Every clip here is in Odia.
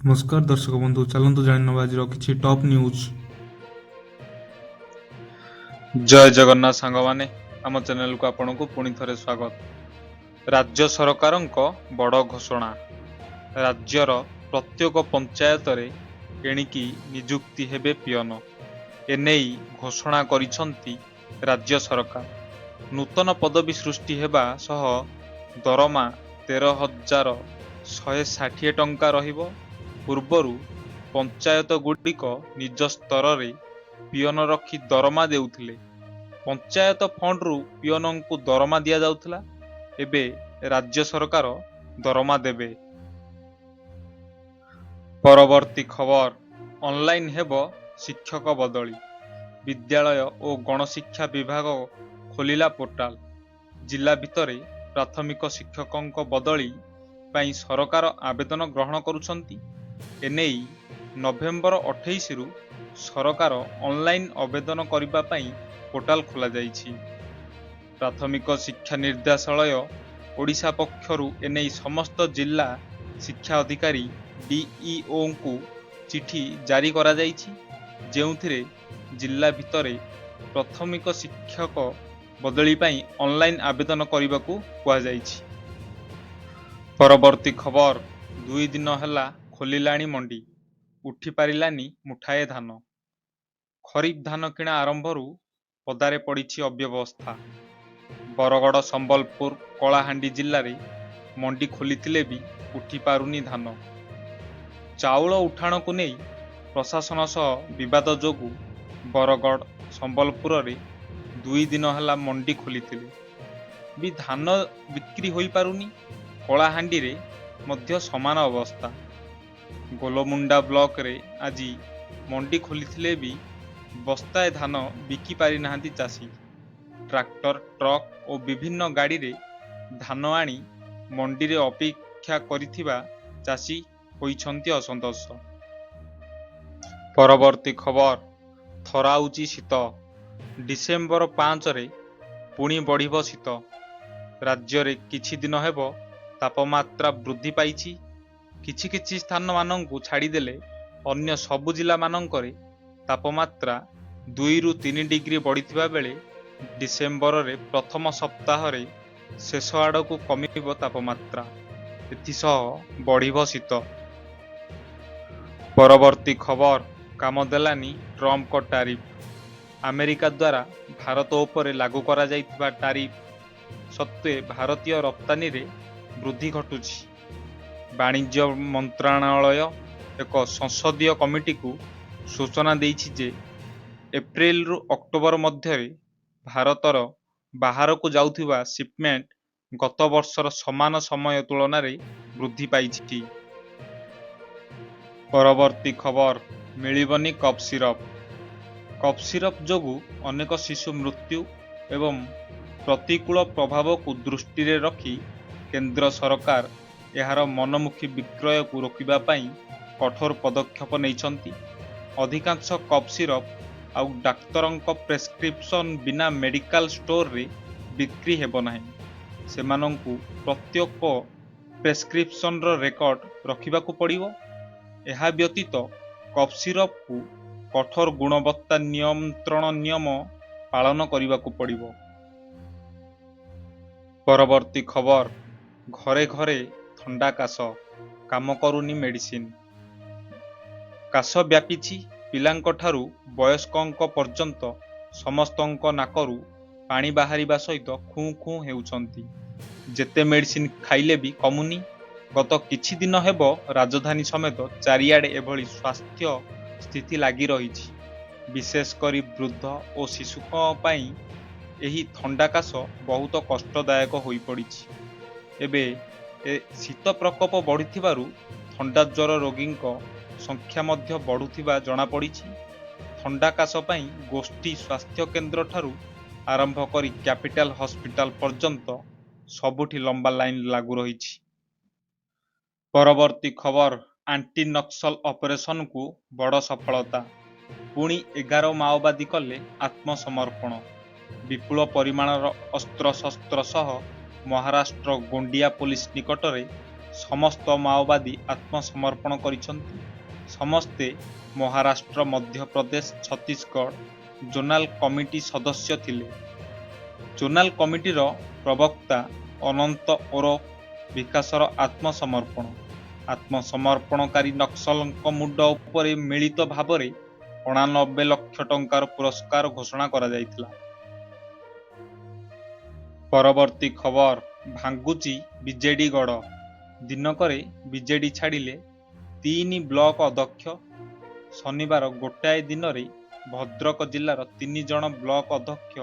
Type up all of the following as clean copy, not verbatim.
नमस्कार दर्शक बंधु चलतु जान आज किसी टॉप न्यूज। जय जगन्नाथ सांग माने आम चैनल को आपन को पुणी थरे स्वागत। राज्य सरकारଙ୍କ बड़ घोषणा। राज्यर प्रत्येक पंचायत रे एणिकी नियुक्ति हेबे पियन एनेई घोषणा करिसंती राज्य सरकार। नूतन पदवी सृष्टि हेबा सह दरमा 13,160 टंका रहिबो। पूर्वरु पंचायत गुडिक निज स्तर रे पियन रखी दरमा देउथिले। पंचायत फंड रु पियन को दरमा दिया जाउथला। एबे राज्य सरकार दरमा देबे। परवर्ती खबर ऑनलाइन हेबो शिक्षक बदली। विद्यालय और गणशिक्षा विभाग खोलिला पोर्टाल। जिला भितरे प्राथमिक शिक्षकों बदली पाई सरकार आवेदन ग्रहण करुछंती। एनेई नवेम्बर 28 रु सरकार ऑनलाइन आवेदन करिबा पाई पोर्टाल खोला जाइछि। प्राथमिक शिक्षा निर्देशालय ओडिशा पक्षरु एनेई समस्त जिला शिक्षा अधिकारी डीईओ को चिठी जारी करा जाइछि, जेउथिरे जिला भितरे प्राथमिक शिक्षक बदली पाई ऑनलाइन आवेदन करिबाकू कुआ जाइछि। परवर्ती खबर 2 दिन हला खोलिलाणी मंडी, उठी पारिलानी मुठाए धान। खरीफ धान किणा आरंभरू पदारे पड़िछि अव्यवस्था। बरगड़ संबलपुर कलाहांडी जिल्ला रे मंडी खोलिथिले भी उठी पारुनी धान। चाउल उठाण को नहीं प्रशासन सह विवाद जोगु बरगड़ संबलपुर रे 2 दिन हला मंडी खोलिथिले भी धान बिक्री होई पारुनी। कलाहांडी रे मध्य समान अवस्था। गोलमुंडा ब्लॉक रे आज मंडी खोलिथिले भी बस्ताए धान बिकी पारि नाहांती चाषी। ट्रैक्टर ट्रक और विभिन्न गाड़ी रे धान आनी मंडी रे अपेक्षा करिथिबा चाषी होइछंती असंतोष। परवर्ती खबर थराउची शीत। डिसेम्बर 5 रे पुणी बढ़िबो शीत। राज्य रे किछि दिन हेबो तापमात्रा वृद्धि पाइछि। किछि किछि स्थान मानंकु छाड़ी देले अन्य सबु जिला मानंकरे तापमात्रा 2 रु 3 डिग्री बढ़िथिबा बेले डिसेम्बर रे प्रथम सप्ताह रे शेष आड़कू कमिबो तापमात्रा। एथिसह बढ़िबो शीत। परवर्ती खबर काम देलानी ट्रम्प को टारिफ। अमेरिका द्वारा भारत उपरे लागू करा जाइथिबा टारिफ सत्वे भारतीय रप्तानी रे वृद्धि घटुछि। वाणिज्य मंत्रालय एक संसदीय कमिटी को सूचना देइछि जे एप्रिल रु अक्टोबर मध्य भारतर बाहर को जाउथिबा शिपमेंट गत वर्षर समान समय तुलन रे वृद्धि पाइछि। परवर्ती खबर मिलिबनी कफ सिरप। कफ सिरप जोगु अनेक शिशु मृत्यु एवं प्रतिकूल प्रभाव को दृष्टि रे रखी केंद्र सरकार एहार मनमुखी विक्रय को रोकिबा पाई कठोर पदक्षेप नैछंती। अधिकांश कफ सिरप आउ डाक्तरंक प्रेस्क्रिप्शन बिना मेडिकल स्टोर रे बिक्री हेबो नाही। सेमानंकु प्रत्येक प्रेस्क्रिप्शन रो रेकर्ड रखिबाकू पड़िबो। एहा व्यतीत कफ सिरप को कठोर गुणवत्ता नियंत्रण नियम पालन करिबाकू पड़िबो। परवर्ती खबर घरे घरे थंडा काश काम करूनी मेडिसिन। काश व्यापीछि पिलांक ठारू वयस्कंक पर्यंत समस्तंक नाकरू पानी बाहरिबा सहित खूँ खूँ हेउछंती। जेते मेडिसिन खाइले भी कमुनी। गत किछि दिन हेबो राजधानी समेत चारियाडे एभली स्वास्थ्य स्थिति लागी रहिछि। विशेष करी वृद्ध और शिशुक पाई एही थंडा काश बहुत कष्टदायक होई पड़िछि। एबे शीत प्रकोप बढ़िथिबारु थंडा ज्वर रोगींक संख्या मध्य बढ़ुथिबा जଣା पड़िछि। थंडा काश पाई गोष्ठी स्वास्थ्य केंद्र ठारू आरंभ करी कैपिटल हॉस्पिटल पर्यंत सबुठी लंबा लाइन लागू रहिछि। परवर्ती खबर एंटी नक्सल ऑपरेशन को बड़ सफलता। पुणी 11 माओवादी कले आत्मसमर्पण। विपुल परिमाणर अस्त्र शस्त्र सह महाराष्ट्र गोंडिया पुलिस निकटरे ସମସ୍ତ ମାଓବାଦୀ ଆତ୍ମସମର୍ପଣ କରିଛନ୍ତି। ସମସ୍ତେ ମହାରାଷ୍ଟ୍ର, ମଧ୍ୟପ୍ରଦେଶ, ଛତିଶଗଡ଼ ଜୋନାଲ କମିଟି ସଦସ୍ୟ ଥିଲେ। ଜୋନାଲ କମିଟିର ପ୍ରବକ୍ତା ଅନନ୍ତ ଓରଫ ବିକାଶର ଆତ୍ମସମର୍ପଣକାରୀ ନକ୍ସଲଙ୍କ ମୁଣ୍ଡ ଉପରେ ମିଳିତ ଭାବରେ 89 ଲକ୍ଷ ଟଙ୍କାର ପୁରସ୍କାର ଘୋଷଣା କରାଯାଇଥିଲା। ପରବର୍ତ୍ତୀ ଖବର ଭାଙ୍ଗୁଛି ବିଜେଡି ଗଡ଼। ଦିନକରେ ବିଜେଡି ଛାଡ଼ିଲେ 3 ବ୍ଲକ ଅଧ୍ୟକ୍ଷ। ଶନିବାର ଗୋଟାଏ ଦିନରେ ଭଦ୍ରକ ଜିଲ୍ଲାର 3 ଜଣ ବ୍ଲକ ଅଧ୍ୟକ୍ଷ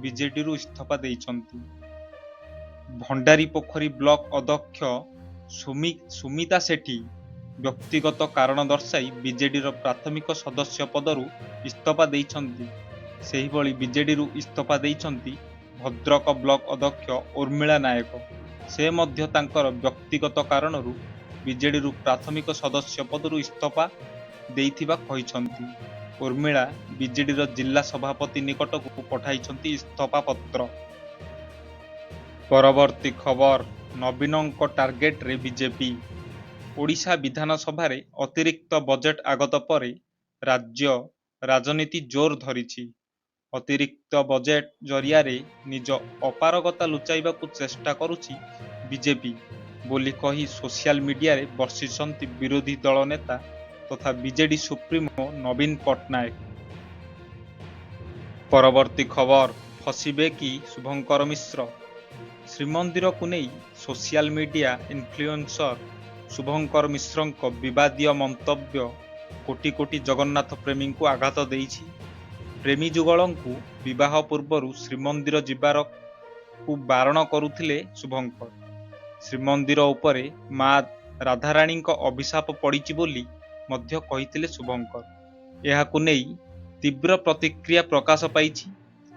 ବିଜେଡିରୁ ଇସ୍ତଫା ଦେଇଛନ୍ତି। ଭଣ୍ଡାରୀପୋଖରୀ ବ୍ଲକ ଅଧ୍ୟକ୍ଷ ସୁମିତା ସେଠୀ ବ୍ୟକ୍ତିଗତ କାରଣ ଦର୍ଶାଇ ବିଜେଡିର ପ୍ରାଥମିକ ସଦସ୍ୟ ପଦରୁ ଇସ୍ତଫା ଦେଇଛନ୍ତି। ସେହିଭଳି ବିଜେଡିରୁ ଇସ୍ତଫା ଦେଇଛନ୍ତି ଭଦ୍ରକ ବ୍ଲକ ଅଧ୍ୟକ୍ଷ ଉର୍ମିଳା ନାୟକ। ସେ ମଧ୍ୟ ତାଙ୍କର ବ୍ୟକ୍ତିଗତ କାରଣରୁ ବିଜେଡିରୁ ପ୍ରାଥମିକ ସଦସ୍ୟ ପଦରୁ ଇସ୍ତଫା ଦେଇଥିବା କହିଛନ୍ତି। ଉର୍ମିଳା ବିଜେଡିର ଜିଲ୍ଲା ସଭାପତି ନିକଟକୁ ପଠାଇଛନ୍ତି ଇସ୍ତଫା ପତ୍ର। ପରବର୍ତ୍ତୀ ଖବର ନବୀନଙ୍କ ଟାର୍ଗେଟରେ ବିଜେପି। ଓଡ଼ିଶା ବିଧାନସଭାରେ ଅତିରିକ୍ତ ବଜେଟ୍ ଆଗତ ପରେ ରାଜ୍ୟ ରାଜନୀତି ଜୋର ଧରିଛି। ଅତିରିକ୍ତ ବଜେଟ୍ ଜରିଆରେ ନିଜ ଅପାରଗତା ଲୁଚାଇବାକୁ ଚେଷ୍ଟା କରୁଛି ବିଜେପି ବୋଲି କହି ସୋସିଆଲ ମିଡିଆରେ ବର୍ଷିଛନ୍ତି ବିରୋଧୀ ଦଳ ନେତା ତଥା ବିଜେଡି ସୁପ୍ରିମୋ ନବୀନ ପଟ୍ଟନାୟକ। ପରବର୍ତ୍ତୀ ଖବର ଫସିବେ କି ଶୁଭଙ୍କର ମିଶ୍ର? ଶ୍ରୀମନ୍ଦିରକୁ ନେଇ ସୋସିଆଲ ମିଡିଆ ଇନଫ୍ଲୁଏନ୍ସର ଶୁଭଙ୍କର ମିଶ୍ରଙ୍କ ବିବାଦୀୟ ମନ୍ତବ୍ୟ କୋଟି କୋଟି ଜଗନ୍ନାଥ ପ୍ରେମୀଙ୍କୁ ଆଘାତ ଦେଇଛି। ପ୍ରେମୀ ଯୁଗଳଙ୍କୁ ବିବାହ ପୂର୍ବରୁ ଶ୍ରୀମନ୍ଦିର ଯିବାକୁ ବାରଣ କରୁଥିଲେ ଶୁଭଙ୍କର। ଶ୍ରୀମନ୍ଦିର ଉପରେ ମା ରାଧାରାଣୀଙ୍କ ଅଭିଶାପ ପଡ଼ିଛି ବୋଲି ମଧ୍ୟ କହିଥିଲେ ଶୁଭଙ୍କର। ଏହାକୁ ନେଇ ତୀବ୍ର ପ୍ରତିକ୍ରିୟା ପ୍ରକାଶ ପାଇଛି।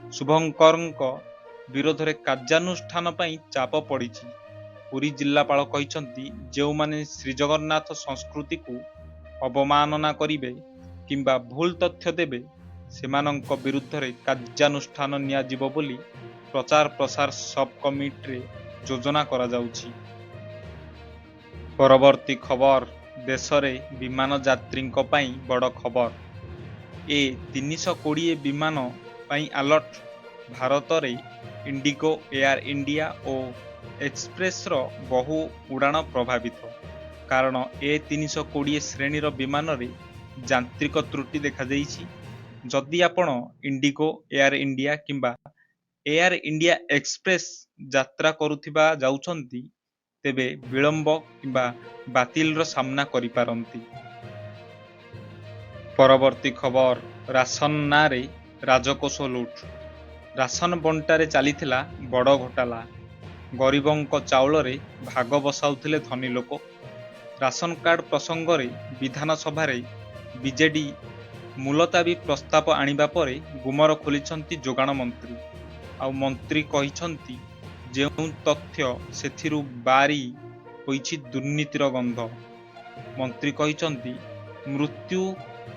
ଶୁଭଙ୍କରଙ୍କ ବିରୋଧରେ କାର୍ଯ୍ୟାନୁଷ୍ଠାନ ପାଇଁ ଚାପ ପଡ଼ିଛି। ପୁରୀ ଜିଲ୍ଲାପାଳ କହିଛନ୍ତି, ଯେଉଁମାନେ ଶ୍ରୀଜଗନ୍ନାଥ ସଂସ୍କୃତିକୁ ଅବମାନନା କରିବେ କିମ୍ବା ଭୁଲ ତଥ୍ୟ ଦେବେ ସେମାନଙ୍କ ବିରୁଦ୍ଧରେ କାର୍ଯ୍ୟାନୁଷ୍ଠାନ ନିଆଯିବ ବୋଲି ପ୍ରଚାର ପ୍ରସାର ସବ୍ କମିଟିରେ ଯୋଜନା କରାଯାଉଛି। ପରବର୍ତ୍ତୀ ଖବର ଦେଶରେ ବିମାନ ଯାତ୍ରୀଙ୍କ ପାଇଁ ବଡ଼ ଖବର। A320 ବିମାନ ପାଇଁ ଆଲର୍ଟ। ଭାରତରେ ଇଣ୍ଡିଗୋ, ଏୟାର ଇଣ୍ଡିଆ ଓ ଏକ୍ସପ୍ରେସର ବହୁ ଉଡ଼ାଣ ପ୍ରଭାବିତ। କାରଣ A320 ଶ୍ରେଣୀର ବିମାନରେ ଯାନ୍ତ୍ରିକ ତ୍ରୁଟି ଦେଖାଦେଇଛି। ଯଦି ଆପଣ ଇଣ୍ଡିଗୋ, ଏୟାର ଇଣ୍ଡିଆ କିମ୍ବା ଏୟାର ଇଣ୍ଡିଆ ଏକ୍ସପ୍ରେସ ଯାତ୍ରା ଯାଉଛନ୍ତି ତେବେ ବିଳମ୍ବ କିମ୍ବା ବାତିଲର ସାମ୍ନା କରିପାରନ୍ତି। ପରବର୍ତ୍ତୀ ଖବର ରାସନ ନାଁରେ ରାଜକୋଷ ଲୁଟ। ରାସନ ବଣ୍ଟାରେ ଚାଲିଥିଲା ବଡ଼ ଘୋଟାଲା। ଗରିବଙ୍କ ଚାଉଳରେ ଭାଗ ବସାଉଥିଲେ ଧନୀ ଲୋକ। ରାସନ କାର୍ଡ ପ୍ରସଙ୍ଗରେ ବିଧାନସଭାରେ ବିଜେଡି ମୁଲତାବୀ ପ୍ରସ୍ତାବ ଆଣିବା ପରେ ଗୁମର ଖୋଲିଛନ୍ତି ଯୋଗାଣ ମନ୍ତ୍ରୀ। ଆଉ ମନ୍ତ୍ରୀ କହିଛନ୍ତି, ଯେଉଁ ତଥ୍ୟ ସେଥିରୁ ବାରି ହୋଇଛି ଦୁର୍ନୀତିର ଗନ୍ଧ। ମନ୍ତ୍ରୀ କହିଛନ୍ତି, ମୃତ୍ୟୁ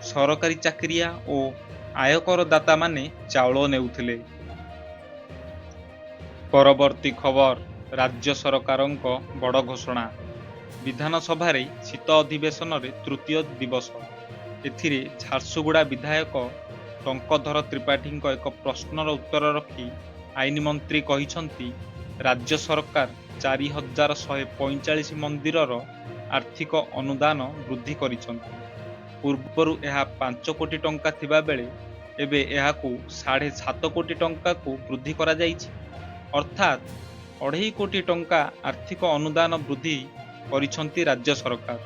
ସରକାରୀ ଚାକିରିଆ ଓ ଆୟକରଦାତାମାନେ ଚାଉଳ ନେଉଥିଲେ। ପରବର୍ତ୍ତୀ ଖବର ରାଜ୍ୟ ସରକାରଙ୍କ ବଡ଼ ଘୋଷଣା। ବିଧାନସଭାରେ ଶୀତ ଅଧିବେଶନରେ ତୃତୀୟ ଦିବସ। ଏଥିରେ ଝାରସୁଗୁଡ଼ା ବିଧାୟକ ଟଙ୍କଧର ତ୍ରିପାଠୀଙ୍କ ଏକ ପ୍ରଶ୍ନର ଉତ୍ତର ରଖି ଆଇନ ମନ୍ତ୍ରୀ କହିଛନ୍ତି, ରାଜ୍ୟ ସରକାର 4145 ମନ୍ଦିରର ଆର୍ଥିକ ଅନୁଦାନ ବୃଦ୍ଧି କରିଛନ୍ତି। ପୂର୍ବରୁ ଏହା 5 କୋଟି ଟଙ୍କା ଥିବାବେଳେ ଏବେ ଏହାକୁ 7.5 କୋଟି ଟଙ୍କାକୁ ବୃଦ୍ଧି କରାଯାଇଛି। ଅର୍ଥାତ୍ 2.5 କୋଟି ଟଙ୍କା ଆର୍ଥିକ ଅନୁଦାନ ବୃଦ୍ଧି କରିଛନ୍ତି ରାଜ୍ୟ ସରକାର।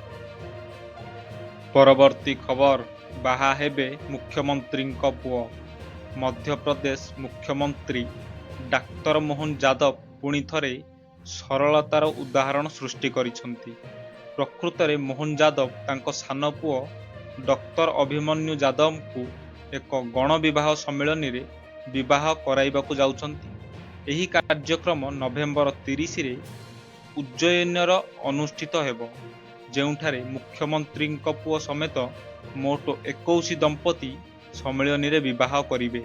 ପରବର୍ତ୍ତୀ ଖବର ବାହା ହେବେ ମୁଖ୍ୟମନ୍ତ୍ରୀଙ୍କ ପୁଅ। ମଧ୍ୟପ୍ରଦେଶ ମୁଖ୍ୟମନ୍ତ୍ରୀ ଡାକ୍ତର ମୋହନ ଯାଦବ ପୁଣି ଥରେ ସରଳତାର ଉଦାହରଣ ସୃଷ୍ଟି କରିଛନ୍ତି। ପ୍ରକୃତରେ ମୋହନ ଯାଦବ ତାଙ୍କ ସାନ ପୁଅ ଡକ୍ଟର ଅଭିମନ୍ୟୁ ଯାଦବଙ୍କୁ ଏକ ଗଣବିବାହ ସମ୍ମିଳନୀରେ ବିବାହ କରାଇବାକୁ ଯାଉଛନ୍ତି। ଏହି କାର୍ଯ୍ୟକ୍ରମ ନଭେମ୍ବର 30ରେ ଉଜ୍ଜୟିନୀରେ ଅନୁଷ୍ଠିତ ହେବ, ଯେଉଁଠାରେ ମୁଖ୍ୟମନ୍ତ୍ରୀଙ୍କ ପୁଅ ସମେତ ମୋଟ 21 ଦମ୍ପତି ସମ୍ମିଳନୀରେ ବିବାହ କରିବେ।